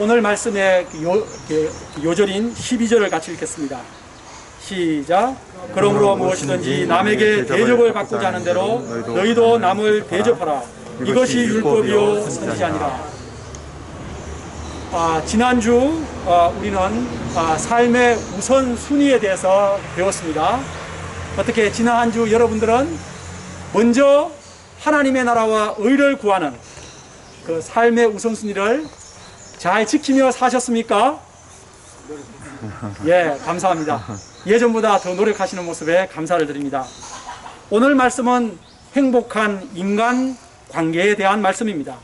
오늘 말씀의 요절인 12절을 같이 읽겠습니다. 시작. 그러므로 무엇이든지 남에게 대접을 받고자 하는 대로 너희도 남을 대접하라. 이것이 율법이요 선지자니라. 지난주 우리는 삶의 우선순위에 대해서 배웠습니다. 어떻게 지난 한 주 여러분들은 먼저 하나님의 나라와 의를 구하는 그 삶의 우선순위를 잘 지키며 사셨습니까? 예, 감사합니다. 예전보다 더 노력하시는 모습에 감사를 드립니다. 오늘 말씀은 행복한 인간 관계에 대한 말씀입니다.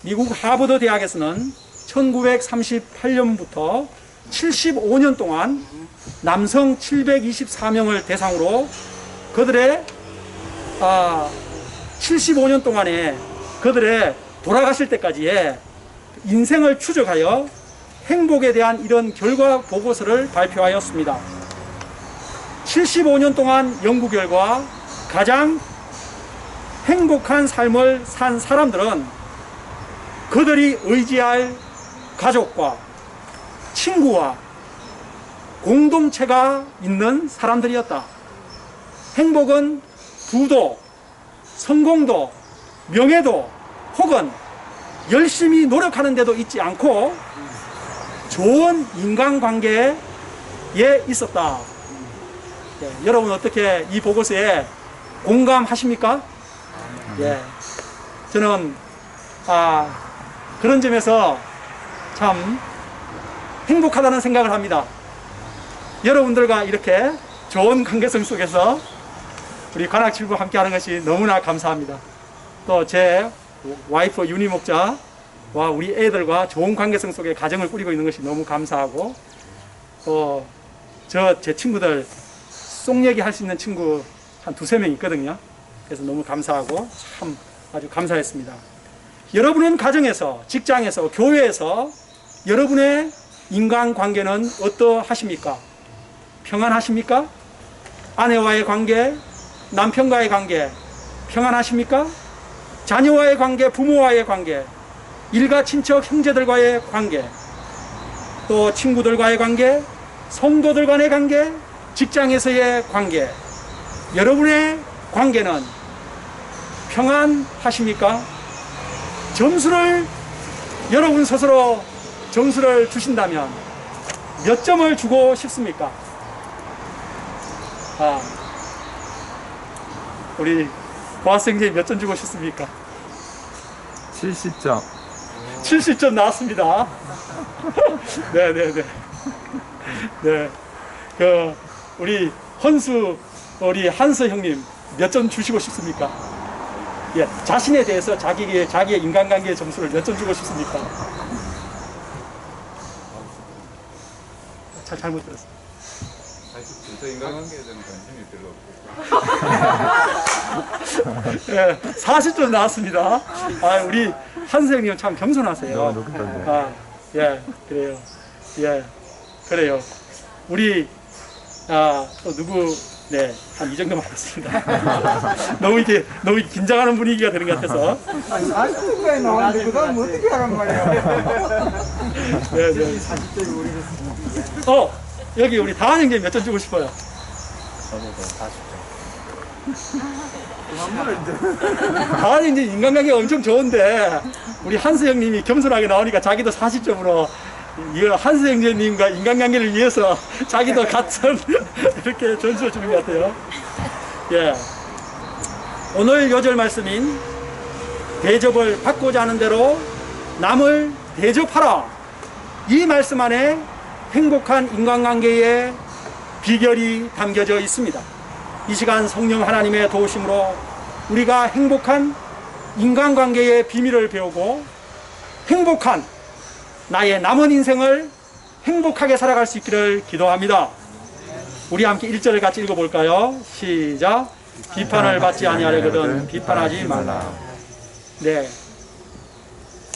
미국 하버드 대학에서는 1938년부터 75년 동안 남성 724명을 대상으로 그들의 75년 동안에 그들의 돌아가실 때까지의 인생을 추적하여 행복에 대한 이런 결과 보고서를 발표하였습니다. 75년 동안 연구 결과 가장 행복한 삶을 산 사람들은 그들이 의지할 가족과 친구와 공동체가 있는 사람들이었다. 행복은 부도, 성공도, 명예도 혹은 열심히 노력하는 데도 있지 않고 좋은 인간관계에 있었다. 예, 여러분 어떻게 이 보고서에 공감하십니까? 예, 저는 그런 점에서 참 행복하다는 생각을 합니다. 여러분들과 이렇게 좋은 관계성 속에서 우리 관악칠부 함께 하는 것이 너무나 감사합니다. 또 제 와이프 윤희 목자와 우리 애들과 좋은 관계성 속에 가정을 꾸리고 있는 것이 너무 감사하고, 또 제 친구들 속 얘기 할 수 있는 친구 한 두세 명 있거든요. 그래서 너무 감사하고 참 아주 감사했습니다. 여러분은 가정에서, 직장에서, 교회에서 여러분의 인간관계는 어떠하십니까? 평안하십니까? 아내와의 관계, 남편과의 관계 평안하십니까? 자녀와의 관계, 부모와의 관계, 일가 친척 형제들과의 관계, 또 친구들과의 관계, 성도들 간의 관계, 직장에서의 관계, 여러분의 관계는 평안하십니까? 점수를 여러분 스스로 점수를 주신다면 몇 점을 주고 싶습니까? 우리 고학생들이 몇 점 주고 싶습니까? 70점. 70점 나왔습니다. 네네네. 네. 우리 우리 한서 형님 몇 점 주시고 싶습니까? 예, 자신에 대해서 자기의 인간관계의 점수를 몇 점 주고 싶습니까? 잘못 들었어요. 사실 저 인간관계에 대한 관심이 별로 없고. 예, 40점 나왔습니다. 우리 한서 형님 참 겸손하세요. 예, 그래요. 예, 그래요. 우리 또 누구, 네, 한 이 정도만 하겠습니다. 너무 긴장하는 분위기가 되는 것 같아서. 아이스크림에 나왔는데 그 다음 어떻게 하란 말이야. 네, 네. 여기 우리 다한 형님 몇 점 주고 싶어요? 저도 40점. 다한 형님 인간관계가 엄청 좋은데 우리 한수 형님이 겸손하게 나오니까 자기도 40점으로 한수 형제님과 인간관계를 위해서 자기도 같은 이렇게 점수를 주는 것 같아요. 예. 오늘 요절 말씀인 대접을 받고자 하는 대로 남을 대접하라. 이 말씀 안에 행복한 인간관계의 비결이 담겨져 있습니다. 이 시간 성령 하나님의 도우심으로 우리가 행복한 인간관계의 비밀을 배우고 행복한 나의 남은 인생을 행복하게 살아갈 수 있기를 기도합니다. 우리 함께 1절을 같이 읽어볼까요? 시작. 비판을 받지 아니하려거든 비판하지 말라. 네,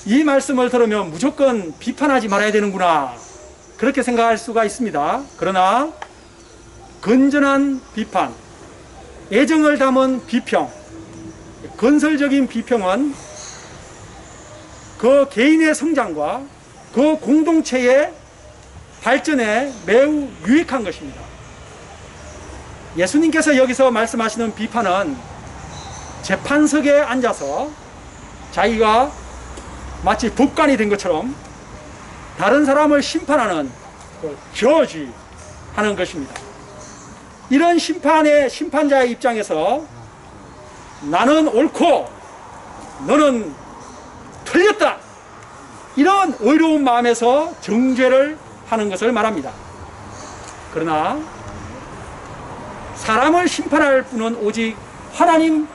이 말씀을 들으면 무조건 비판하지 말아야 되는구나 그렇게 생각할 수가 있습니다. 그러나 건전한 비판, 애정을 담은 비평, 건설적인 비평은 그 개인의 성장과 그 공동체의 발전에 매우 유익한 것입니다. 예수님께서 여기서 말씀하시는 비판은 재판석에 앉아서 자기가 마치 법관이 된 것처럼 다른 사람을 심판하는 저지 하는 것입니다. 이런 심판자의 입장에서 나는 옳고 너는 틀렸다, 이런 어려운 마음에서 정죄를 하는 것을 말합니다. 그러나 사람을 심판할 분은 오직 하나님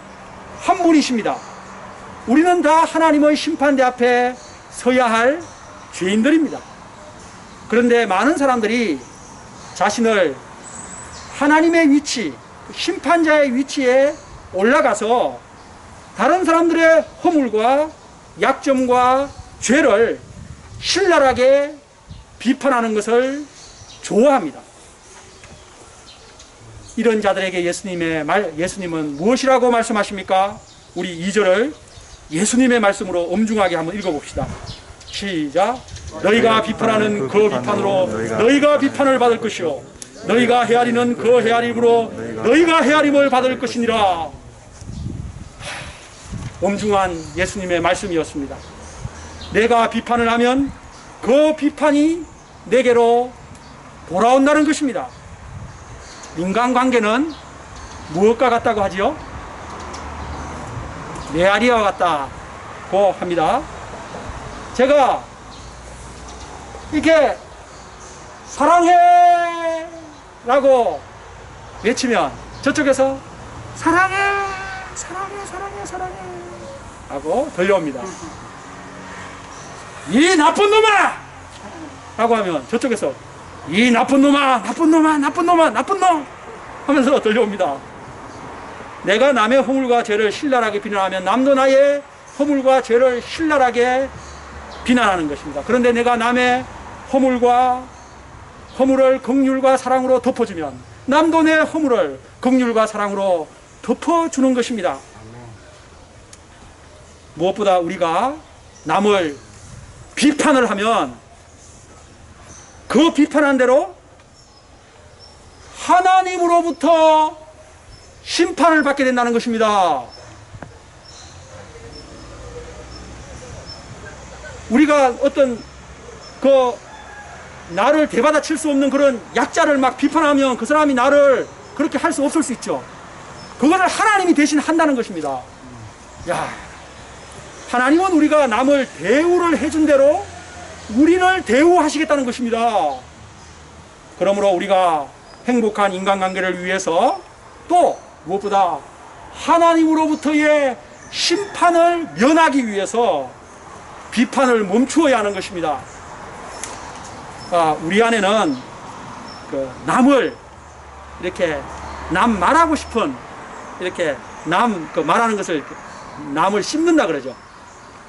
한 분이십니다. 우리는 다 하나님의 심판대 앞에 서야 할 죄인들입니다. 그런데 많은 사람들이 자신을 하나님의 위치, 심판자의 위치에 올라가서 다른 사람들의 허물과 약점과 죄를 신랄하게 비판하는 것을 좋아합니다. 이런 자들에게 예수님은 무엇이라고 말씀하십니까? 우리 2절을 예수님의 말씀으로 엄중하게 한번 읽어봅시다. 시작. 너희가 비판하는 그 비판으로 너희가 비판을 받을 것이요 너희가 헤아리는 그 헤아림으로 너희가 헤아림을 받을 것이니라. 엄중한 예수님의 말씀이었습니다. 내가 비판을 하면 그 비판이 내게로 돌아온다는 것입니다. 인간관계는 무엇과 같다고 하지요? 메아리와 같다고 합니다. 제가 이렇게 사랑해 라고 외치면 저쪽에서 사랑해 사랑해 사랑해 사랑해 하고 들려옵니다. 이 나쁜 놈아 라고 하면 저쪽에서 이 나쁜 놈아 나쁜 놈아 나쁜 놈아 나쁜 놈 하면서 들려옵니다. 내가 남의 허물과 죄를 신랄하게 비난하면 남도 나의 허물과 죄를 신랄하게 비난하는 것입니다. 그런데 내가 남의 허물을 긍휼과 사랑으로 덮어주면 남도 내 허물을 긍휼과 사랑으로 덮어주는 것입니다. 무엇보다 우리가 남을 비판을 하면 그 비판한 대로 하나님으로부터 심판을 받게 된다는 것입니다. 우리가 어떤 나를 대받아칠 수 없는 그런 약자를 막 비판하면 그 사람이 나를 그렇게 할 수 없을 수 있죠. 그것을 하나님이 대신 한다는 것입니다. 야, 하나님은 우리가 남을 대우를 해준 대로 우리를 대우하시겠다는 것입니다. 그러므로 우리가 행복한 인간관계를 위해서 또 무엇보다 하나님으로부터의 심판을 면하기 위해서 비판을 멈추어야 하는 것입니다. 우리 안에는 남을 이렇게 남 말하고 싶은 이렇게 남 말하는 것을 남을 씹는다 그러죠.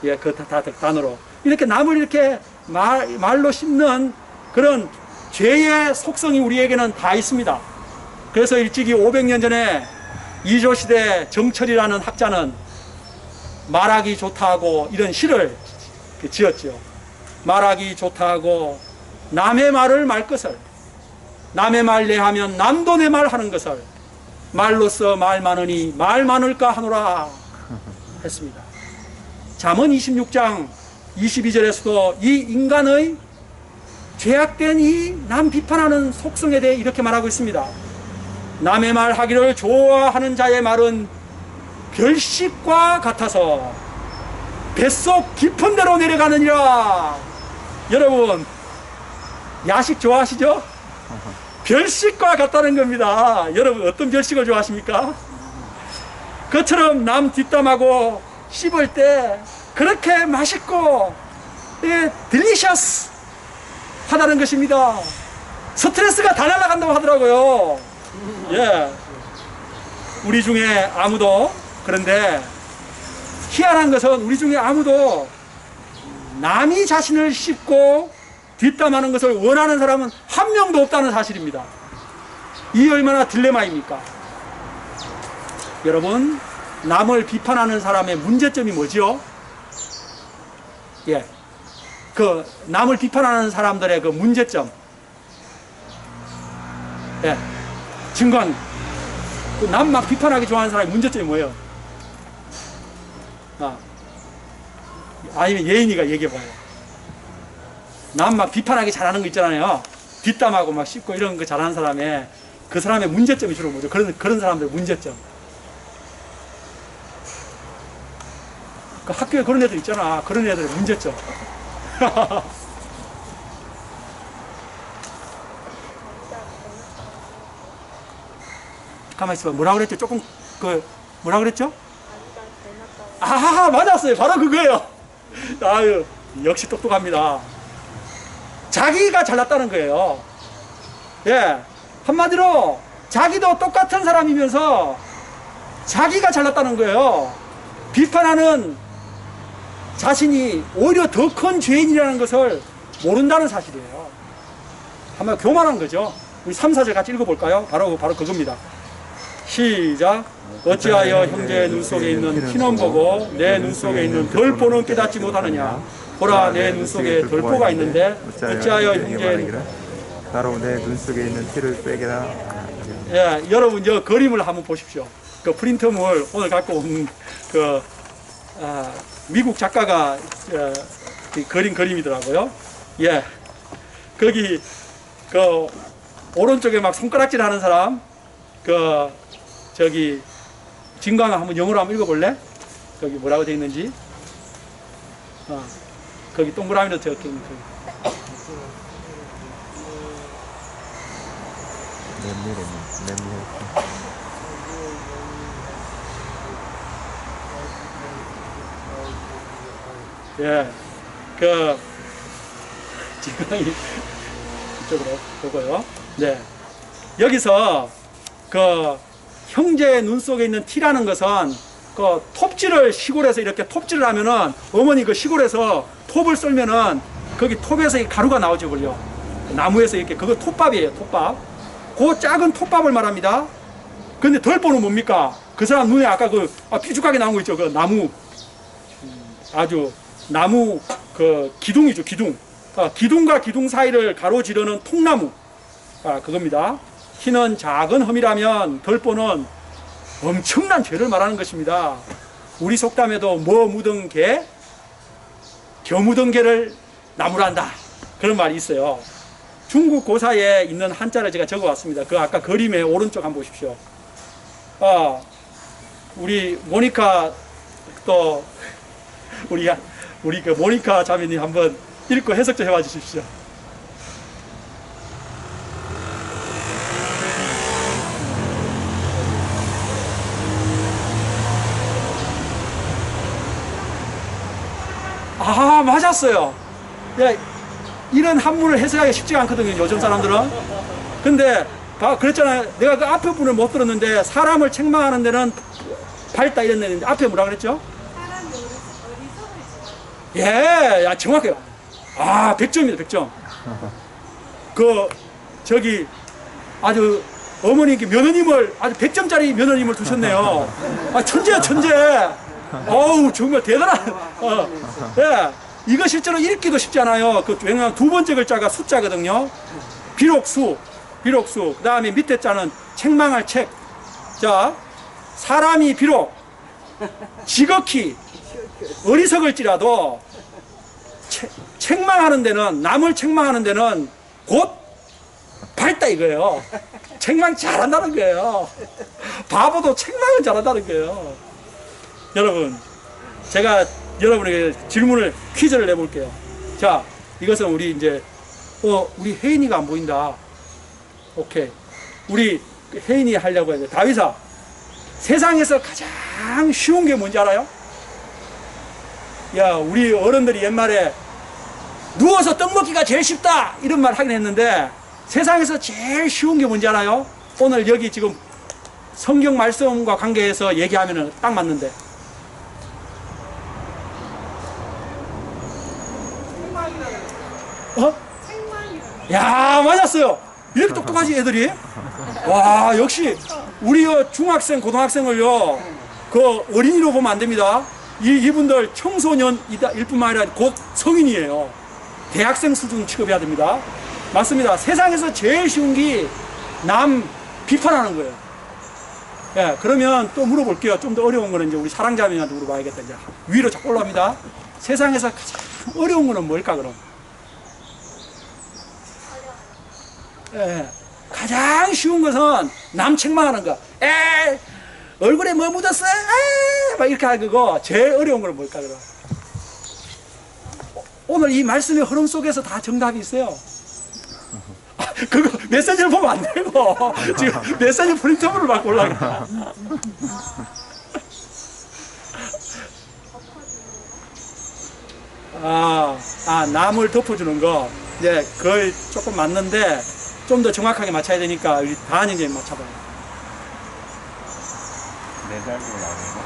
예, 그 단어로 이렇게 남을 이렇게 말로 씹는 그런 죄의 속성이 우리에게는 다 있습니다. 그래서 일찍이 500년 전에 이조시대 정철이라는 학자는 말하기 좋다 하고 이런 시를 지었죠. 말하기 좋다 하고 남의 말을 말 것을 남의 말 내하면 남도 내 말 하는 것을 말로써 말 많으니 말 많을까 하노라 했습니다. 잠언 26장 22절에서도 이 인간의 죄악된 이 남 비판하는 속성에 대해 이렇게 말하고 있습니다. 남의 말 하기를 좋아하는 자의 말은 별식과 같아서 뱃속 깊은 데로 내려가느니라. 여러분 야식 좋아하시죠? 별식과 같다는 겁니다. 여러분 어떤 별식을 좋아하십니까? 그처럼 남 뒷담하고 씹을 때 그렇게 맛있고 딜리셔스 하다는 것입니다. 스트레스가 다 날아간다고 하더라고요. 예. 우리 중에 아무도, 그런데 희한한 것은 우리 중에 아무도 남이 자신을 씹고 뒷담하는 것을 원하는 사람은 한 명도 없다는 사실입니다. 이 얼마나 딜레마입니까? 여러분, 남을 비판하는 사람의 문제점이 뭐지요? 예. 그 남을 비판하는 사람들의 그 문제점, 예, 증거한 그 남 막 비판하기 좋아하는 사람의 문제점이 뭐예요? 아니면 예인이가 얘기해봐요. 남 막 비판하기 잘하는 거 있잖아요. 뒷담하고 막 씹고 이런 거 잘하는 사람의 그 사람의 문제점이 주로 뭐죠? 그런 사람들의 문제점. 그 학교에 그런 애들 있잖아. 그런 애들의 문제점. 가만히 있어봐. 뭐라 그랬죠? 조금 뭐라 그랬죠? 아, 맞았어요. 바로 그거예요. 아유, 역시 똑똑합니다. 자기가 잘났다는 거예요. 예, 한마디로 자기도 똑같은 사람이면서 자기가 잘났다는 거예요. 비판하는 자신이 오히려 더 큰 죄인이라는 것을 모른다는 사실이에요. 한마디로 교만한 거죠. 우리 3, 4절 같이 읽어볼까요? 바로 그겁니다. 시작. 어찌하여 형제의 눈 속에 있는 티는 보고 내 눈 속에 있는 덜보는 깨닫지 못하느냐. 보라, 내 눈 속에 덜보가 있는데 어찌하여 형제의 바로 내 눈 속에 있는 티를 빼게라. 예, 여러분 저 그림을 한번 보십시오. 그 프린트물 오늘 갖고 온 미국 작가가 그린 그림이더라고요. 예, 거기 그 오른쪽에 막 손가락질 하는 사람, 저기 진광아 한번 영어로 한번 읽어볼래? 거기 뭐라고 되어 있는지. 거기 동그라미로 적혀 있는 예, 진광이 이쪽으로 보고요. 네, 여기서 형제의 눈 속에 있는 티라는 것은 톱질을 시골에서 이렇게 톱질을 하면은 어머니 시골에서 톱을 썰면은 거기 톱에서 이 가루가 나오죠, 그죠? 나무에서 이렇게 그거 톱밥이에요, 톱밥. 그 작은 톱밥을 말합니다. 근데 덜보는 뭡니까? 그 사람 눈에 아까 삐죽하게 나온 거 있죠, 그 나무, 아주 나무 기둥이죠, 기둥. 기둥과 기둥 사이를 가로지르는 통나무, 그겁니다. 티는 작은 흠이라면 덜보는 엄청난 죄를 말하는 것입니다. 우리 속담에도 뭐 묻은 개, 겨 묻은 개를 나무란다, 그런 말이 있어요. 중국 고사에 있는 한자를 제가 적어왔습니다. 그 아까 그림의 오른쪽 한번 보십시오. 우리 모니카 또 우리 그 모니카 자매님 한번 읽고 해석 좀 해봐 주십시오. 아, 맞았어요. 야, 이런 한문을 해석하기 쉽지가 않거든요, 요즘 사람들은. 근데 그랬잖아요. 내가 그 앞에 분을 못 들었는데 사람을 책망하는 데는 밝다 이런 데는데 앞에 뭐라 그랬죠? 예, 야, 정확해요. 100점입니다, 100점. 저기 아주 어머니께 며느님을 아주 100점짜리 며느님을 두셨네요. 천재야, 천재. 어우, 정말 대단한. 예, 이거 실제로 읽기도 쉽지 않아요. 왜냐하면 두 번째 글자가 숫자거든요. 비록수. 그 다음에 밑에 자는 책망할 책. 자, 사람이 비록 지극히 어리석을지라도 책망하는 데는, 남을 책망하는 데는 곧 밝다 이거예요. 책망 잘한다는 거예요. 바보도 책망을 잘한다는 거예요. 여러분, 제가 여러분에게 퀴즈를 내볼게요. 자, 이것은 우리 이제 우리 혜인이가 안 보인다. 오케이, 우리 혜인이 하려고 해야 돼. 다윗아, 세상에서 가장 쉬운 게 뭔지 알아요? 야, 우리 어른들이 옛말에 누워서 떡 먹기가 제일 쉽다 이런 말 하긴 했는데, 세상에서 제일 쉬운 게 뭔지 알아요? 오늘 여기 지금 성경 말씀과 관계해서 얘기하면 딱 맞는데. 야, 맞았어요. 이렇게 똑똑하지 애들이? 와, 역시 우리 중학생 고등학생을요 어린이로 보면 안 됩니다. 이분들 청소년일 뿐만 아니라 곧 성인이에요. 대학생 수준 취급해야 됩니다. 맞습니다. 세상에서 제일 쉬운 게 남 비판하는 거예요. 예, 그러면 또 물어볼게요. 좀 더 어려운 거는 이제 우리 사랑자매한테 물어봐야겠다. 이제 위로 자꾸 올라갑니다. 세상에서 가장 어려운 거는 뭘까, 그럼? 예, 가장 쉬운 것은 남 책망하는 거. 얼굴에 뭐 묻었어? 막 이렇게 하는 거고, 제일 어려운 거는 뭘까, 그럼? 오늘 이 말씀의 흐름 속에서 다 정답이 있어요. 그거 메시지를 보면 안 되고, 지금 메시지 프린터블을 막 올라가. 남을 덮어주는 거. 이제 거의 조금 맞는데, 좀 더 정확하게 맞춰야 되니까, 우리 다한 형제님 맞춰봐요. 내 잘못 아는 거?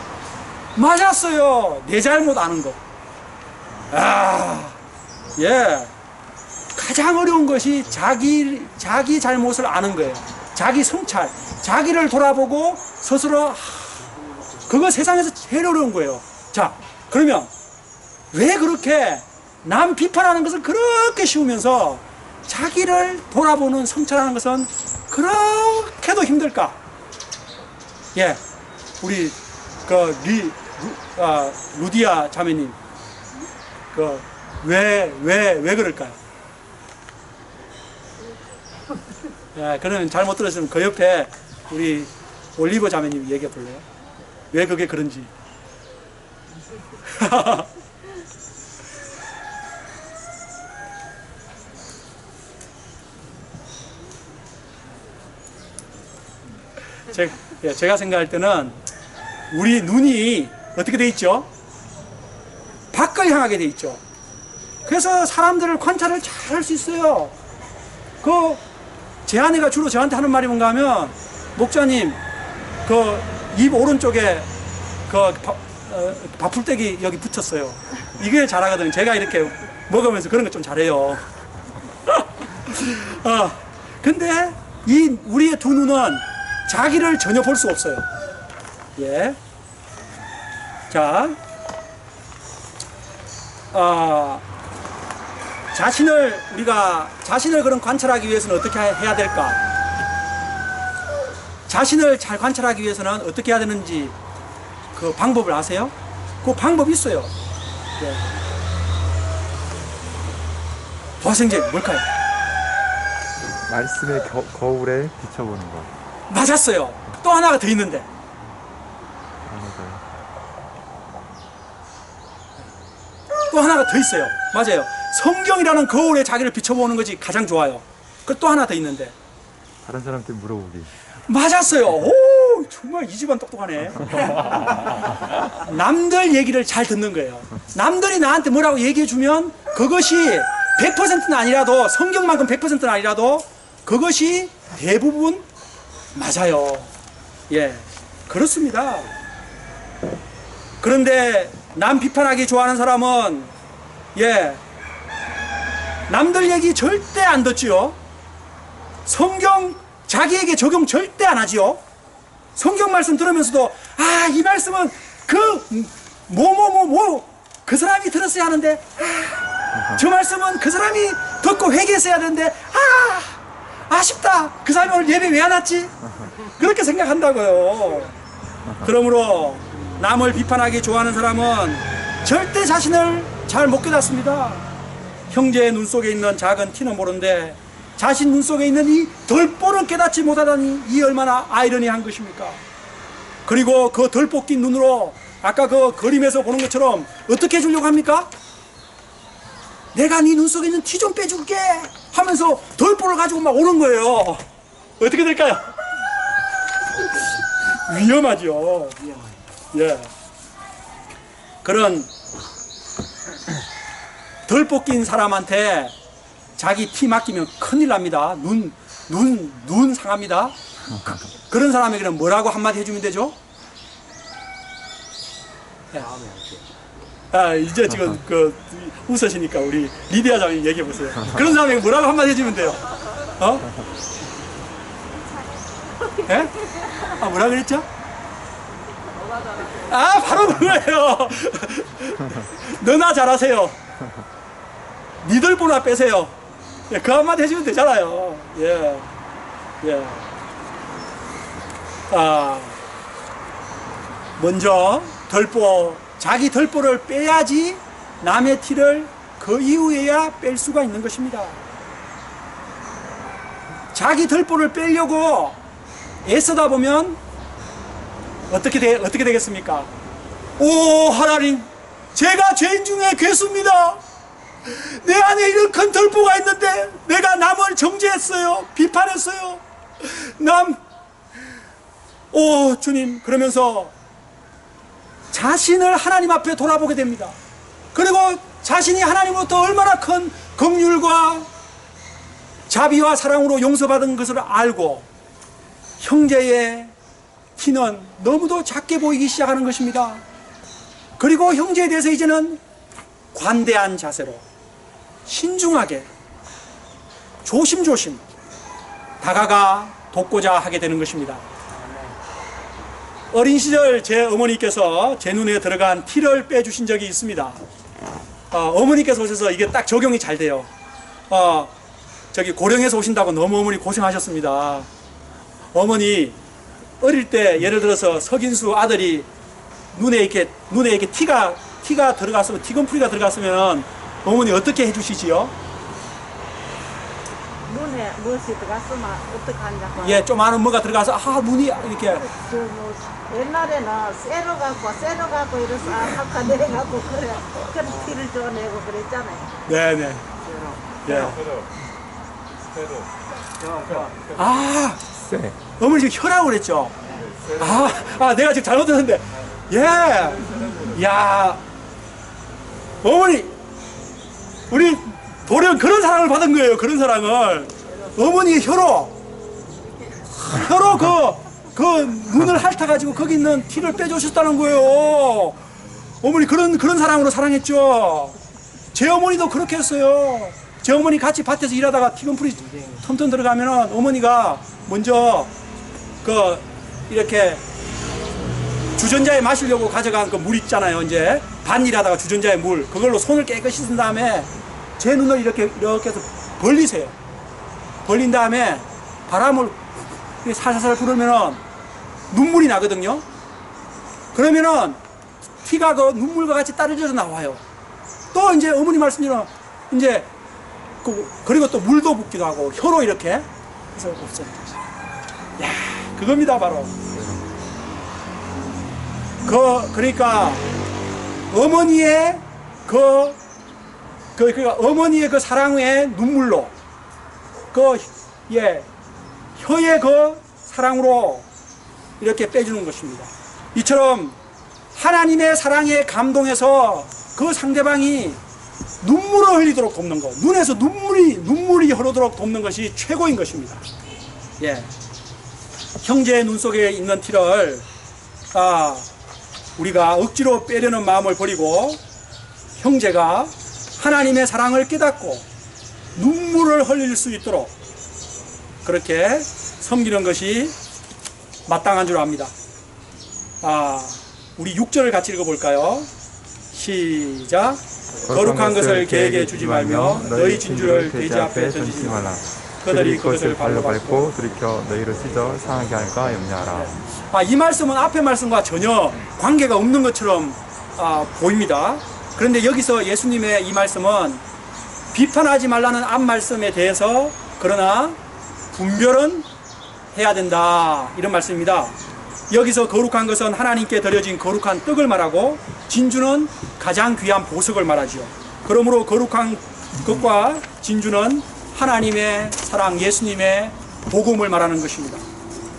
맞았어요. 내 잘못 아는 거. 예. 가장 어려운 것이 자기 잘못을 아는 거예요. 자기 성찰, 자기를 돌아보고 스스로, 그거 세상에서 제일 어려운 거예요. 자, 그러면 왜 그렇게 남 비판하는 것은 그렇게 쉬우면서 자기를 돌아보는 성찰하는 것은 그렇게도 힘들까? 예, 우리 루디아 자매님, 왜 그럴까요? 예, 그러면 잘못 들었으면 그 옆에 우리 올리버 자매님 얘기해 볼래요? 왜 그게 그런지. 제가 생각할 때는 우리 눈이 어떻게 돼 있죠? 밖을 향하게 돼 있죠. 그래서 사람들을 관찰을 잘 할 수 있어요. 제 아내가 주로 저한테 하는 말이 뭔가 하면, 목자님, 입 오른쪽에 밥풀떼기 여기 붙였어요. 이게 잘하거든요. 제가 이렇게 먹으면서 그런 거 좀 잘해요. 근데 우리의 두 눈은 자기를 전혀 볼 수 없어요. 예. 자, 자신을 그런 관찰하기 위해서는 어떻게 해야 될까? 자신을 잘 관찰하기 위해서는 어떻게 해야 되는지 그 방법을 아세요? 그 방법이 있어요. 예. 도화생제 뭘까요? 말씀의 거울에 비춰보는 거. 맞았어요. 또 하나가 더 있는데. 또 하나가 더 있어요. 맞아요. 성경이라는 거울에 자기를 비춰보는 것이 가장 좋아요. 또 하나 더 있는데. 다른 사람한테 물어보기. 맞았어요. 오, 정말 이 집안 똑똑하네. 남들 얘기를 잘 듣는 거예요. 남들이 나한테 뭐라고 얘기해주면 그것이 100%는 아니라도, 성경만큼 100%는 아니라도 그것이 대부분 맞아요. 예, 그렇습니다. 그런데 남 비판하기 좋아하는 사람은, 예, 남들 얘기 절대 안 듣지요. 성경 자기에게 적용 절대 안 하지요. 성경 말씀 들으면서도, 이 말씀은 그 사람이 들었어야 하는데, 저 말씀은 그 사람이 듣고 회개했어야 되는데, 아쉽다. 그 사람이 오늘 예배 왜 안 왔지? 그렇게 생각한다고요. 그러므로 남을 비판하기 좋아하는 사람은 절대 자신을 잘 못 깨닫습니다. 형제의 눈 속에 있는 작은 티는 모르는데 자신 눈 속에 있는 이 덜보는 깨닫지 못하다니, 이 얼마나 아이러니한 것입니까? 그리고 그 덜 뽑긴 눈으로 아까 그 그림에서 보는 것처럼 어떻게 해주려고 합니까? 내가 네 눈 속에 있는 티 좀 빼줄게 하면서 덜보를 가지고 막 오는 거예요. 어떻게 될까요? 위험하죠. 예. 그런 덜 뽑긴 사람한테 자기 티 맡기면 큰일 납니다. 눈 상합니다. 그런 사람에게는 뭐라고 한마디 해주면 되죠? 이제 지금 웃으시니까 우리 리디아 장님 얘기해 보세요. 그런 사람에게 뭐라고 한마디 해주면 돼요? 예? 뭐라 그랬죠? 바로 그거예요. 너나 잘하세요. 니들보나 빼세요. 예, 그 한마디 해주면 되잖아요. 예, 예. 먼저 자기 덜보를 빼야지 남의 티를 그 이후에야 뺄 수가 있는 것입니다. 자기 덜보를 빼려고 애쓰다 보면 어떻게 되겠습니까? 오, 하나님, 제가 죄인 중에 괴수입니다. 내 안에 이런 큰 덜보가 있는데 내가 남을 정죄했어요. 비판했어요. 오, 주님, 그러면서 자신을 하나님 앞에 돌아보게 됩니다. 그리고 자신이 하나님으로부터 얼마나 큰 긍휼과 자비와 사랑으로 용서받은 것을 알고 형제의 티는 너무도 작게 보이기 시작하는 것입니다. 그리고 형제에 대해서 이제는 관대한 자세로 신중하게 조심조심 다가가 돕고자 하게 되는 것입니다. 어린 시절 제 어머니께서 제 눈에 들어간 티를 빼주신 적이 있습니다. 어머니께서 오셔서 이게 딱 적용이 잘 돼요. 저기 고령에서 오신다고 너무 어머니 고생하셨습니다. 어머니 어릴 때 예를 들어서 석인수 아들이 눈에 이렇게 티가 들어갔으면, 티건풀이가 들어갔으면 어머니 어떻게 해주시지요? 눈에 무엇이 들어갔으면 어떡하냐고. 예, 조그마한 뭐가 들어가서 눈이 이렇게. 옛날에는 쎄러갖고 이래서 아까 내갖고 그래 그런 티를 줘내고 그랬잖아요. 네네. 예. 쎄. 어머니 지금 혀라고 그랬죠? 내가 지금 잘못 들었는데. 예. 야, 어머니, 우리 도령 그런 사랑을 받은 거예요. 그런 사랑을. 어머니의 혀로 그 눈을 핥아가지고 거기 있는 티를 빼주셨다는 거예요. 어머니 그런 사랑으로 사랑했죠. 제 어머니도 그렇게 했어요. 제 어머니 같이 밭에서 일하다가 티건풀이 텀텀 들어가면은 어머니가 먼저 이렇게 주전자에 마시려고 가져간 그 물 있잖아요. 이제 밭일하다가 주전자에 물 그걸로 손을 깨끗이 씻은 다음에 제 눈을 이렇게 해서 벌리세요. 벌린 다음에 바람을 살살살 불으면은 눈물이 나거든요. 그러면은 티가 그 눈물과 같이 떨어져서 나와요. 또 이제 어머니 말씀대로 이제 그리고 또 물도 붓기도 하고 혀로 이렇게 해서 없어요. 야, 그겁니다 바로. 그러니까 어머니의 그러니까 어머니의 그 사랑의 눈물로 혀의 그 사랑으로 이렇게 빼주는 것입니다. 이처럼 하나님의 사랑에 감동해서 그 상대방이 눈물을 흘리도록 돕는 것, 눈에서 눈물이 흐르도록 돕는 것이 최고인 것입니다. 예, 형제의 눈 속에 있는 티를 우리가 억지로 빼려는 마음을 버리고 형제가 하나님의 사랑을 깨닫고 눈물을 흘릴 수 있도록 그렇게 섬기는 것이 마땅한 줄 압니다. 우리 6절을 같이 읽어볼까요? 시작. 거룩한 것을 개에게 주지 말며 너희 진주를 돼지 앞에 던지지 말라. 그들이 그것을 발로 밟고 돌이켜 너희를 찢어 상하게 할까 염려하라. 이 말씀은 앞의 말씀과 전혀 관계가 없는 것처럼 보입니다. 그런데 여기서 예수님의 이 말씀은 비판하지 말라는 앞 말씀에 대해서 그러나 분별은 해야 된다 이런 말씀입니다. 여기서 거룩한 것은 하나님께 드려진 거룩한 떡을 말하고 진주는 가장 귀한 보석을 말하지요. 그러므로 거룩한 것과 진주는 하나님의 사랑, 예수님의 복음을 말하는 것입니다.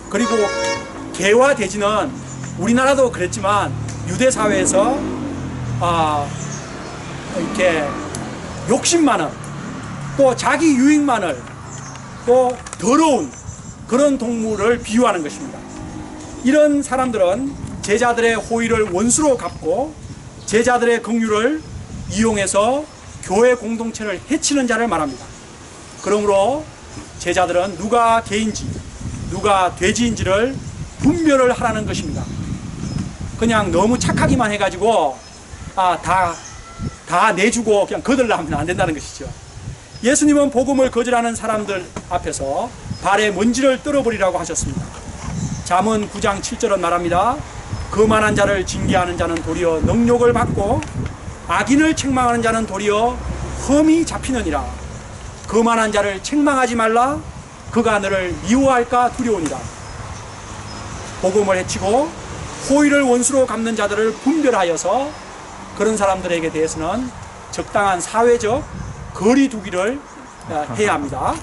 그리고 개와 돼지는 우리나라도 그랬지만 유대 사회에서 이렇게 욕심 많은 또 자기 유익만을 또 더러운 그런 동물을 비유하는 것입니다. 이런 사람들은 제자들의 호의를 원수로 갚고 제자들의 긍휼을 이용해서 교회 공동체를 해치는 자를 말합니다. 그러므로 제자들은 누가 개인지 누가 돼지인지를 분별을 하라는 것입니다. 그냥 너무 착하기만 해가지고 다 다 내주고 그냥 거들라면 안 된다는 것이죠. 예수님은 복음을 거절하는 사람들 앞에서 발에 먼지를 떨어버리라고 하셨습니다. 잠언 9장 7절은 말합니다. 거만한 자를 징계하는 자는 도리어 능욕을 받고 악인을 책망하는 자는 도리어 험이 잡히느니라. 거만한 자를 책망하지 말라. 그가 너를 미워할까 두려우니라. 복음을 해치고 호의를 원수로 갚는 자들을 분별하여서 그런 사람들에게 대해서는 적당한 사회적 거리 두기를 해야 합니다.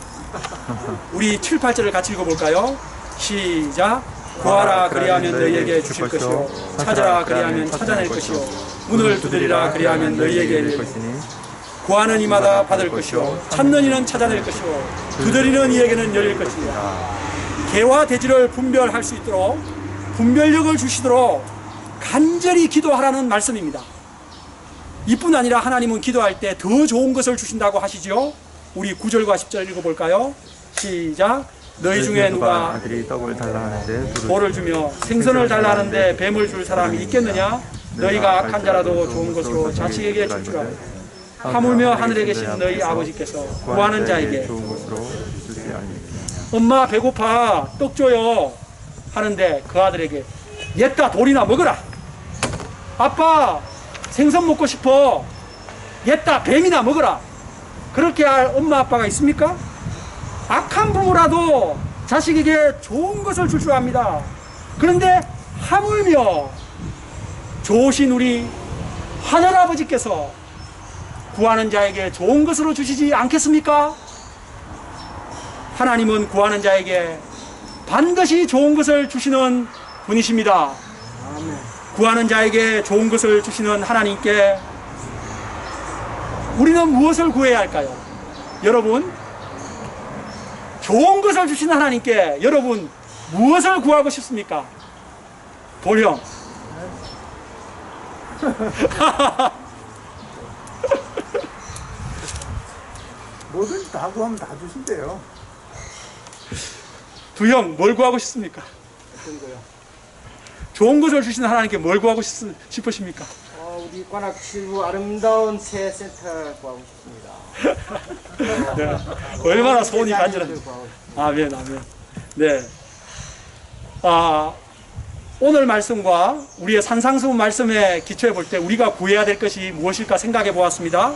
우리 7, 8절을 같이 읽어볼까요? 시작. 구하라 그리하면 너희에게 주실 것이요 찾아라 그리하면 찾아낼 것이요 문을 두드리라 그리하면 너희에게 열릴 것이니 구하는 이마다 받을 것이요 찾는 이는 찾아낼 것이요 두드리는 이에게는 열릴 것이니라. 개와 돼지를 분별할 수 있도록 분별력을 주시도록 간절히 기도하라는 말씀입니다. 이뿐 아니라 하나님은 기도할 때 더 좋은 것을 주신다고 하시지요. 우리 9절과 10절 읽어볼까요? 시작. 너희 중에 누가 아들이 떡을 달라 하는데 돌을 주며 생선을 달라 하는데 뱀을 줄 사람이 있겠느냐? 너희가 악한 자라도 좋은 것으로 자식에게 줄 줄 알고 하물며 하늘에 계신 너희 아버지께서 구하는 자에게 좋은 것으로 주시지 아니하리까. 엄마 배고파 떡 줘요 하는데 그 아들에게 옛다 돌이나 먹어라. 아빠 생선 먹고 싶어 옛다 뱀이나 먹어라. 그렇게 할 엄마 아빠가 있습니까? 악한 부모라도 자식에게 좋은 것을 줄 줄 압니다. 그런데 하물며 좋으신 우리 하늘아버지께서 구하는 자에게 좋은 것으로 주시지 않겠습니까? 하나님은 구하는 자에게 반드시 좋은 것을 주시는 분이십니다. 구하는 자에게 좋은 것을 주시는 하나님께 우리는 무엇을 구해야 할까요? 여러분, 좋은 것을 주시는 하나님께 여러분 무엇을 구하고 싶습니까? 돌형. 뭐든지 다 구하면 다 주신대요. 두형, 뭘 구하고 싶습니까? 어떤 거요? 좋은 것을 주시는 하나님께 뭘 구하고 싶으십니까? 우리 관악 7부 아름다운 새 센터 구하고 싶습니다. 네. 얼마나 소원이 간절한지. 아멘, 아멘. 네. 오늘 말씀과 우리의 산상수 말씀에 기초해 볼 때 우리가 구해야 될 것이 무엇일까 생각해 보았습니다.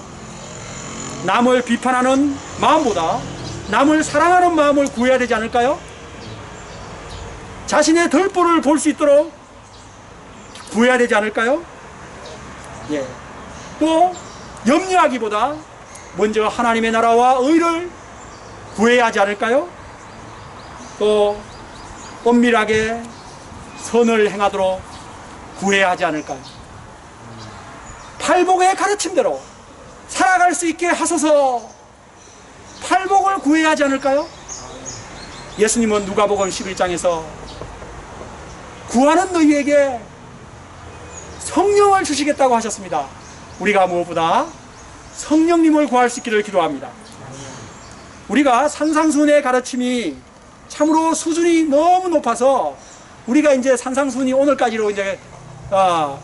남을 비판하는 마음보다 남을 사랑하는 마음을 구해야 되지 않을까요? 자신의 덜보를 볼 수 있도록 구해야 되지 않을까요? 예. 또 염려하기보다 먼저 하나님의 나라와 의를 구해야 하지 않을까요? 또 엄밀하게 선을 행하도록 구해야 하지 않을까요? 팔복의 가르침대로 살아갈 수 있게 하소서. 팔복을 구해야 하지 않을까요? 예수님은 누가복음 11장에서 구하는 너희에게 성령을 주시겠다고 하셨습니다. 우리가 무엇보다 성령님을 구할 수 있기를 기도합니다. 우리가 산상수훈의 가르침이 참으로 수준이 너무 높아서 우리가 이제 산상수훈이 오늘까지로 이제 다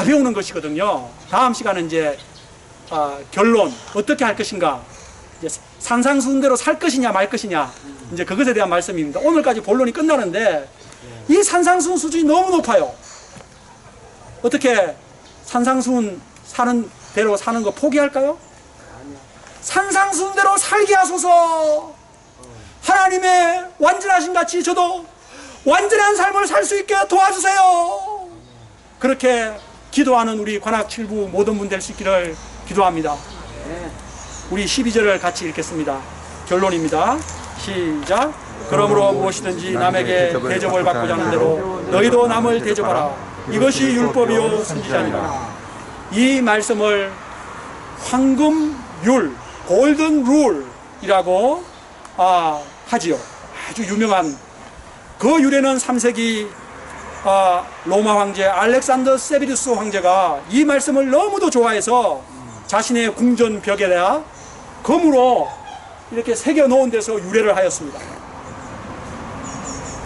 배우는 것이거든요. 다음 시간은 이제 결론 어떻게 할 것인가, 이제 산상수훈대로 살 것이냐 말 것이냐, 이제 그것에 대한 말씀입니다. 오늘까지 본론이 끝나는데 이 산상수훈 수준이 너무 높아요. 어떻게 산상수훈 사는 대로 사는 거 포기할까요? 산상수훈대로 살게 하소서. 하나님의 완전하신 같이 저도 완전한 삶을 살 수 있게 도와주세요. 그렇게 기도하는 우리 관악 7부 모든 분 될 수 있기를 기도합니다. 우리 12절을 같이 읽겠습니다. 결론입니다. 시작. 그러므로 무엇이든지 남에게 대접을 받고자 하는 대로 너희도 남을 대접하라. 이것이 율법이요 선지자니라. 이 말씀을 황금율, 골든 룰이라고 하지요. 아주 유명한 그 유래는 3세기 로마 황제 알렉산더 세비루스 황제가 이 말씀을 너무도 좋아해서 자신의 궁전 벽에다 금으로 이렇게 새겨 놓은 데서 유래를 하였습니다.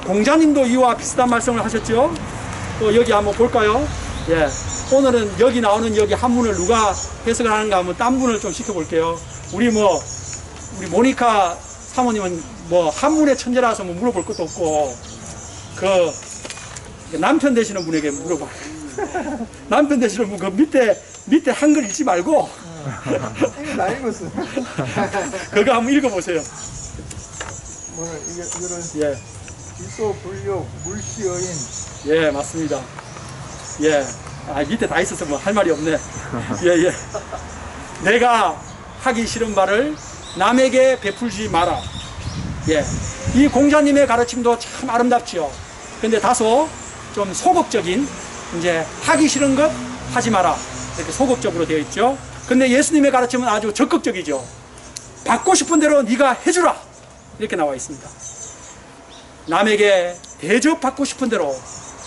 공자님도 이와 비슷한 말씀을 하셨죠. 또 여기 한번 볼까요? 예. 오늘은 여기 나오는 여기 한문을 누가 해석을 하는가 하면 딴 분을 좀 시켜볼게요. 우리 모니카 사모님은 뭐 한문의 천재라서 뭐 물어볼 것도 없고, 그 남편 되시는 분에게 물어봐. 남편 되시는 분 그 밑에 한글 읽지 말고 이거 다 읽었어. 그거 한번 읽어보세요. 뭐는 이거는 예, 기소 불력 물시어인. 예, 맞습니다. 예, 밑에 다 있어서 뭐 할 말이 없네. 예, 예. 내가 하기 싫은 말을 남에게 베풀지 마라. 예, 이 공자님의 가르침도 참 아름답지요. 근데 다소 좀 소극적인, 이제 하기 싫은 것 하지 마라, 이렇게 소극적으로 되어 있죠. 근데 예수님의 가르침은 아주 적극적이죠. 받고 싶은 대로 네가 해주라, 이렇게 나와 있습니다. 남에게 대접받고 싶은 대로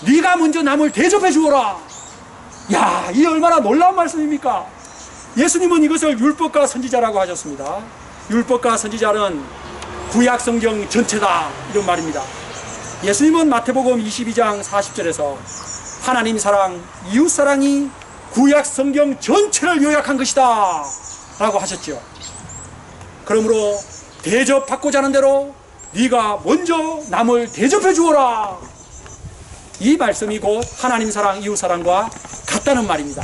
네가 먼저 남을 대접해 주어라. 야, 이 얼마나 놀라운 말씀입니까? 예수님은 이것을 율법과 선지자라고 하셨습니다. 율법과 선지자는 구약 성경 전체다, 이런 말입니다. 예수님은 마태복음 22장 40절에서 하나님 사랑, 이웃 사랑이 구약 성경 전체를 요약한 것이다 라고 하셨죠. 그러므로 대접받고자 하는 대로 네가 먼저 남을 대접해 주어라, 이 말씀이 곧 하나님 사랑, 이웃 사랑과 같다는 말입니다.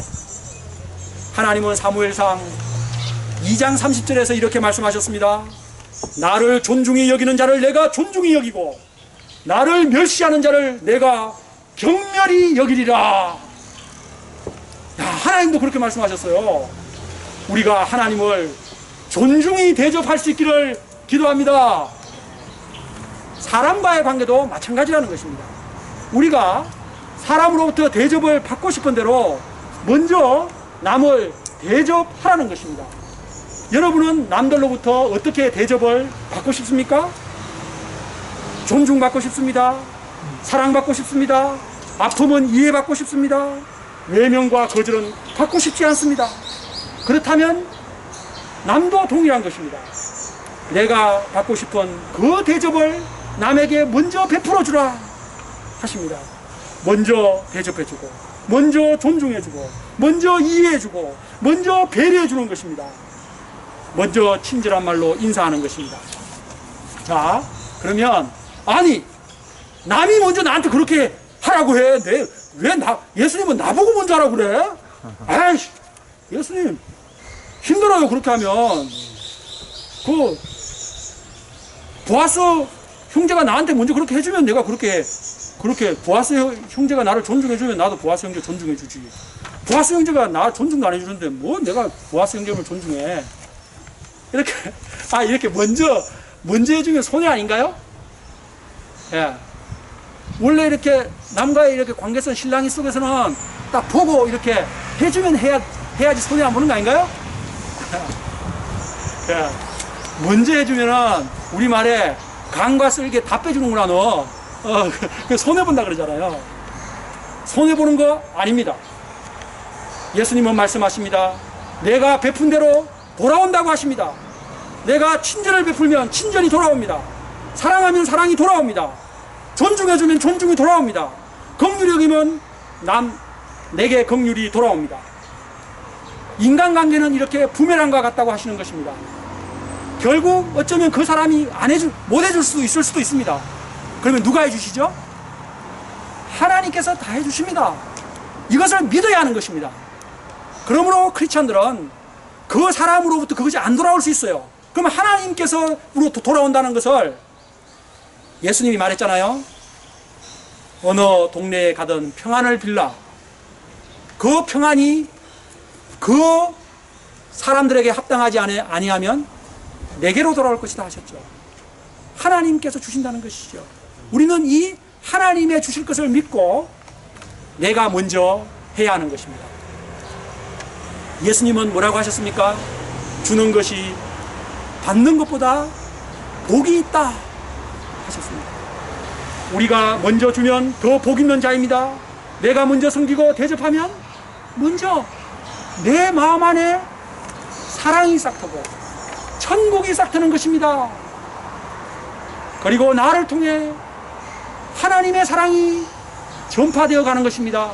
하나님은 사무엘상 2장 30절에서 이렇게 말씀하셨습니다. 나를 존중히 여기는 자를 내가 존중히 여기고 나를 멸시하는 자를 내가 경멸히 여기리라. 야, 하나님도 그렇게 말씀하셨어요. 우리가 하나님을 존중히 대접할 수 있기를 기도합니다. 사람과의 관계도 마찬가지라는 것입니다. 우리가 사람으로부터 대접을 받고 싶은 대로 먼저 남을 대접하라는 것입니다. 여러분은 남들로부터 어떻게 대접을 받고 싶습니까? 존중받고 싶습니다. 사랑받고 싶습니다. 아픔은 이해받고 싶습니다. 외면과 거절은 받고 싶지 않습니다. 그렇다면 남도 동일한 것입니다. 내가 받고 싶은 그 대접을 남에게 먼저 베풀어 주라 하십니다. 먼저 대접해 주고, 먼저 존중해 주고, 먼저 이해해 주고, 먼저 배려해 주는 것입니다. 먼저 친절한 말로 인사하는 것입니다. 자, 그러면 아니, 남이 먼저 나한테 그렇게 하라고 해. 예수님은 나보고 먼저 하라고 그래? 아이씨, 예수님 힘들어요. 그렇게 하면 보아스 형제가 나한테 먼저 그렇게 해주면 내가 그렇게 보아스 형제가 나를 존중해주면 나도 보아스 형제 존중해주지. 보아스 형제가 나 존중도 안 해주는데 뭐 내가 보아스 형제를 존중해? 이렇게 먼저 해주면 손해 아닌가요? 예. 원래 이렇게 남과의 이렇게 관계성 신랑이 속에서는 딱 보고 이렇게 해주면 해야지 손해 안 보는 거 아닌가요? 예. 먼저 해주면은 우리말에 간과 쓸개 다 빼주는구나 너. 손해 본다 그러잖아요. 손해 보는 거 아닙니다. 예수님은 말씀하십니다. 내가 베푼 대로 돌아온다고 하십니다. 내가 친절을 베풀면 친절이 돌아옵니다. 사랑하면 사랑이 돌아옵니다. 존중해주면 존중이 돌아옵니다. 긍휼히 여기면 내게 긍휼이 돌아옵니다. 인간관계는 이렇게 부메랑과 같다고 하시는 것입니다. 결국 어쩌면 그 사람이 못 해줄 수도 있을 수도 있습니다. 그러면 누가 해주시죠? 하나님께서 다 해주십니다. 이것을 믿어야 하는 것입니다. 그러므로 크리스찬들은 그 사람으로부터 그것이 안 돌아올 수 있어요. 그러면 하나님께서로부터 돌아온다는 것을 예수님이 말했잖아요. 어느 동네에 가든 평안을 빌라. 그 평안이 그 사람들에게 합당하지 아니하면 내게로 돌아올 것이다 하셨죠. 하나님께서 주신다는 것이죠. 우리는 이 하나님의 주실 것을 믿고 내가 먼저 해야 하는 것입니다. 예수님은 뭐라고 하셨습니까? 주는 것이 받는 것보다 복이 있다 하셨습니다. 우리가 먼저 주면 더 복 있는 자입니다. 내가 먼저 섬기고 대접하면 먼저 내 마음 안에 사랑이 싹트고 천국이 싹트는 것입니다. 그리고 나를 통해 하나님의 사랑이 전파되어 가는 것입니다.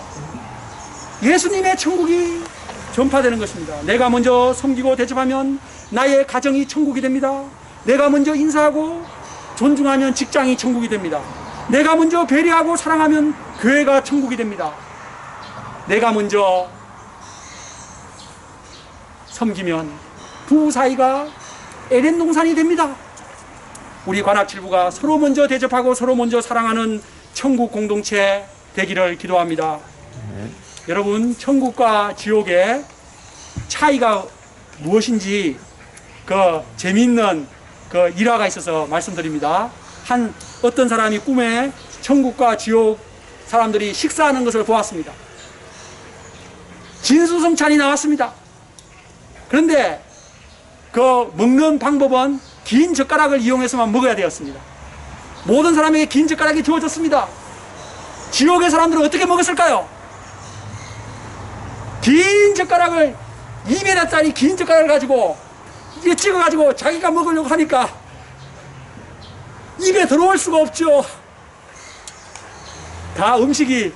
예수님의 천국이 전파되는 것입니다. 내가 먼저 섬기고 대접하면 나의 가정이 천국이 됩니다. 내가 먼저 인사하고 존중하면 직장이 천국이 됩니다. 내가 먼저 배려하고 사랑하면 교회가 천국이 됩니다. 내가 먼저 섬기면 부부 사이가 에덴 동산이 됩니다. 우리 관악칠부가 서로 먼저 대접하고 서로 먼저 사랑하는 천국 공동체 되기를 기도합니다. 여러분, 천국과 지옥의 차이가 무엇인지 그 재미있는 그 일화가 있어서 말씀드립니다. 어떤 사람이 꿈에 천국과 지옥 사람들이 식사하는 것을 보았습니다. 진수성찬이 나왔습니다. 그런데 그 먹는 방법은 긴 젓가락을 이용해서만 먹어야 되었습니다. 모든 사람에게 긴 젓가락이 주어졌습니다. 지옥의 사람들은 어떻게 먹었을까요? 긴 젓가락을 2m짜리 긴 젓가락을 가지고 이게 찍어가지고 자기가 먹으려고 하니까 입에 들어올 수가 없죠. 다 음식이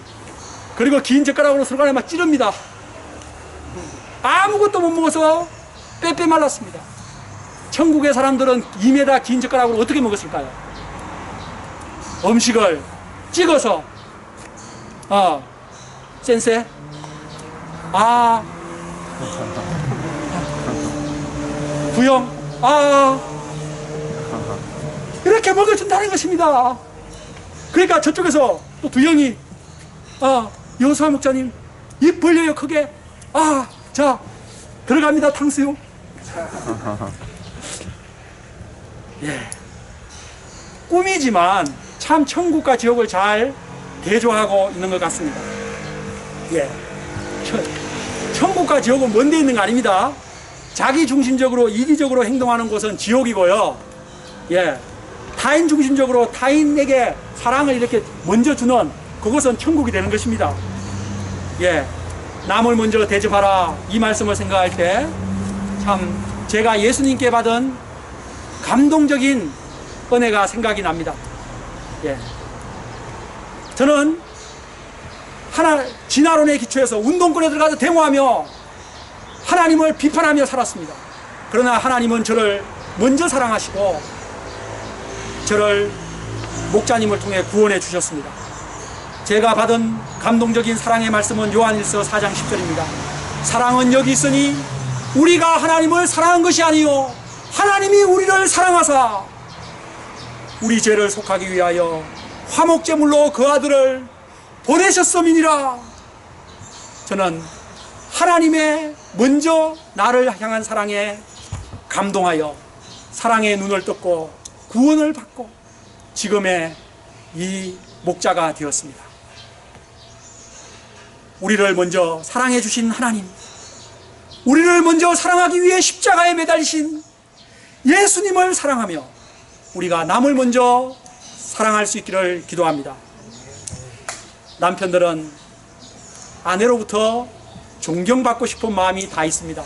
그리고 긴 젓가락으로 서로 막 찌릅니다. 아무것도 못 먹어서 빼빼 말랐습니다. 천국의 사람들은 2m 긴 젓가락으로 어떻게 먹었을까요? 음식을 찍어서 센세 부영 이렇게 먹어준다는 것입니다. 그러니까 저쪽에서 또 두영이 여호수아 목사님 입 벌려요 크게. 자 들어갑니다 탕수육. 예. 꿈이지만 참 천국과 지옥을 잘 대조하고 있는 것 같습니다. 예. 천국과 지옥은 먼 데 있는 거 아닙니다. 자기 중심적으로 이기적으로 행동하는 곳은 지옥이고요. 예. 타인 중심적으로 타인에게 사랑을 이렇게 먼저 주는 그것은 천국이 되는 것입니다. 예. 남을 먼저 대접하라 이 말씀을 생각할 때 참 제가 예수님께 받은 감동적인 은혜가 생각이 납니다. 예. 저는 진화론에 기초해서 운동권에 들어가서 데모하며 하나님을 비판하며 살았습니다. 그러나 하나님은 저를 먼저 사랑하시고 저를 목자님을 통해 구원해 주셨습니다. 제가 받은 감동적인 사랑의 말씀은 요한일서 4장 10절입니다. 사랑은 여기 있으니 우리가 하나님을 사랑한 것이 아니요 하나님이 우리를 사랑하사 우리 죄를 속하기 위하여 화목제물로 그 아들을 보내셨음이니라. 저는 하나님의 먼저 나를 향한 사랑에 감동하여 사랑의 눈을 떴고 구원을 받고 지금의 이 목자가 되었습니다. 우리를 먼저 사랑해 주신 하나님, 우리를 먼저 사랑하기 위해 십자가에 매달리신 예수님을 사랑하며 우리가 남을 먼저 사랑할 수 있기를 기도합니다. 남편들은 아내로부터 존경받고 싶은 마음이 다 있습니다.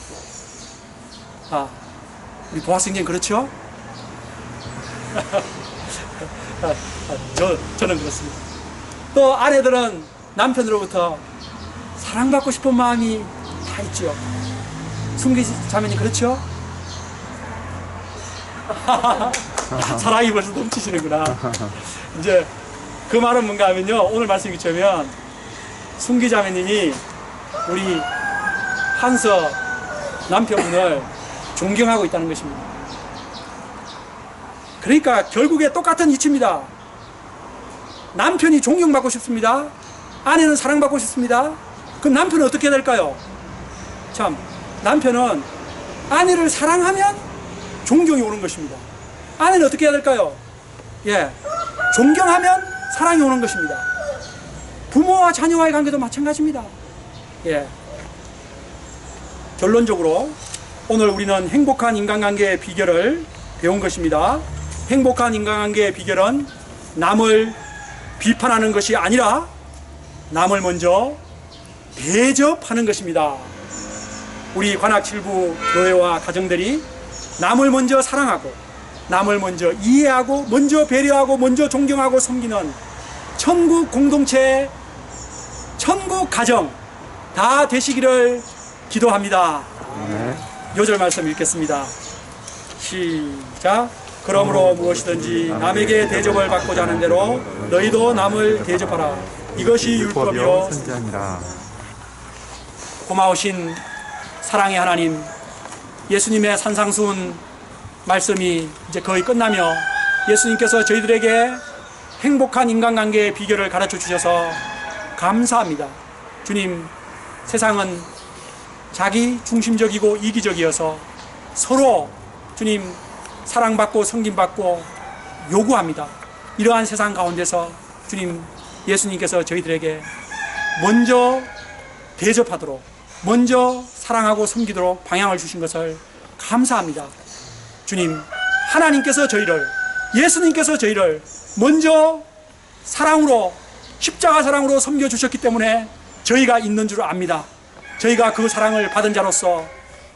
우리 보아생님 그렇죠? 저는 그렇습니다. 또 아내들은 남편으로부터 사랑받고 싶은 마음이 다 있죠. 순기 자매님 그렇죠? 사랑이 벌써 넘치시는구나. 이제 그 말은 뭔가 하면요, 오늘 말씀 기초면 순기 자매님이 우리 한서 남편분을 존경하고 있다는 것입니다. 그러니까 결국에 똑같은 이치입니다. 남편이 존경받고 싶습니다. 아내는 사랑받고 싶습니다. 그럼 남편은 어떻게 해야 될까요? 참, 남편은 아내를 사랑하면 존경이 오는 것입니다. 아내는 어떻게 해야 될까요? 예, 존경하면 사랑이 오는 것입니다. 부모와 자녀와의 관계도 마찬가지입니다. 예. 결론적으로 오늘 우리는 행복한 인간관계의 비결을 배운 것입니다. 행복한 인간관계의 비결은 남을 비판하는 것이 아니라 남을 먼저 대접하는 것입니다. 우리 관악칠부 교회와 가정들이 남을 먼저 사랑하고 남을 먼저 이해하고 먼저 배려하고 먼저 존경하고 섬기는 천국 공동체, 천국 가정 다 되시기를 기도합니다. 네. 요절 말씀 읽겠습니다. 시작. 그러므로 무엇이든지 남에게 대접을 받고자 하는 대로 너희도 남을 대접하라. 이것이 율법이요 선지자니라. 고마우신 사랑의 하나님, 예수님의 산상수훈 말씀이 이제 거의 끝나며 예수님께서 저희들에게 행복한 인간관계의 비결을 가르쳐 주셔서 감사합니다. 주님, 세상은 자기 중심적이고 이기적이어서 서로 주님 사랑받고 섬김받고 요구합니다. 이러한 세상 가운데서 주님, 예수님께서 저희들에게 먼저 대접하도록, 먼저 사랑하고 섬기도록 방향을 주신 것을 감사합니다. 주님, 하나님께서 저희를, 예수님께서 저희를 먼저 사랑으로, 십자가 사랑으로 섬겨주셨기 때문에 저희가 있는 줄 압니다. 저희가 그 사랑을 받은 자로서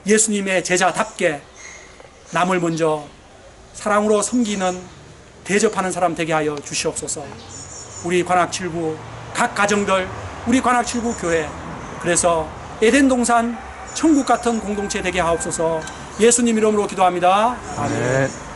예수님의 제자답게 남을 먼저 사랑으로 섬기는, 대접하는 사람 되게 하여 주시옵소서. 우리 관악7부 각 가정들, 우리 관악7부 교회, 그래서 에덴 동산 천국 같은 공동체 되게 하옵소서. 예수님 이름으로 기도합니다. 아멘. 네.